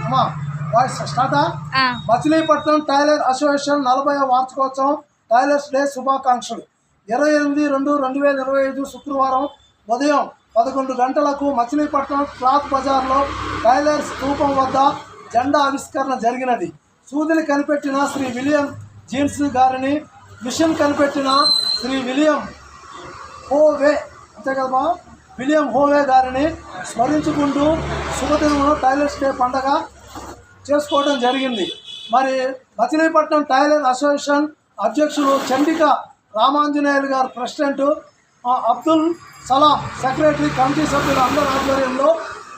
అమ్మా voice స్టార్టా? Machilipatnam tailor association 40వ వార్షికోత్సవం tailors day శుభాకాంక్షలు. 28/2/2025 శుక్రవారం ఉదయం 11 గంటలకు మచిలీపట్నం క్లాత్ బజార్లో టైలర్స్ స్థూపం వద్ద జెండా ఆవిష్కరణ జరిగినది. సూదిని కనిపెట్టిన శ్రీ విలియం జీన్స్ గారిని, మిషన్ కనిపెట్టిన శ్రీ విలియం హోవే అంతే కదమ్మా విలియం హోవే గారిని స్మరించుకుంటూ శుభదినంలో టైలర్స్ డే పండగ చేసుకోవడం జరిగింది. మరి మచిలీపట్నం టైలర్ అసోసియేషన్ అధ్యక్షులు చండిక రామాంజనేయులు గారు president, Abdul Salam secretary, committee సభ్యులు అందరి ఆధ్వర్యంలో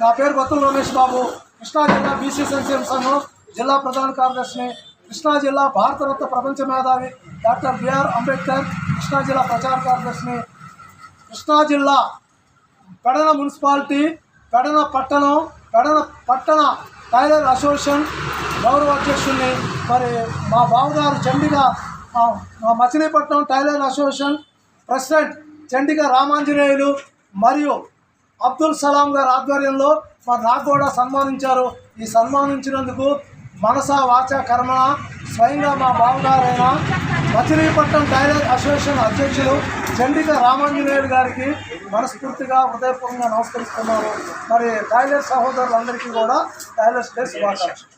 నా పేరు బత్తుల రమేష్ బాబు, కృష్ణా జిల్లా బీసీ సంక్షేమ సంఘం జిల్లా ప్రధాన కార్యదర్శిని, కృష్ణా జిల్లా భారతరత్న ప్రపంచ మేధావి డాక్టర్ బిఆర్ అంబేద్కర్ కృష్ణా జిల్లా ప్రచార కార్యదర్శిని, కృష్ణా జిల్లా పెడన మున్సిపాలిటీ పెడన పట్టణ టైలర్ అసోసియేషన్ గౌరవ అధ్యక్షుడిని. మరి మా బావగారు చండిగా Machilipatnam tailor association president Chandika Ramanjaneyulu మరియు అబ్దుల్ సలాం గారి ఆధ్వర్యంలో మరి నాకు కూడా సన్మానించారు. ఈ సన్మానించినందుకు మనసా వాచా కర్మణ స్వయంగా మా బావగారైన మచిలీపట్నం టైలర్ అసోసియేషన్ అధ్యక్షులు చండిక రామాంజనేయులు గారికి మనస్ఫూర్తిగా హృదయపూర్వకంగా నమస్కరిస్తున్నాను. మరి టైలర్ సహోదరులందరికీ కూడా టైలర్స్ డే శుభాకాంక్షలు.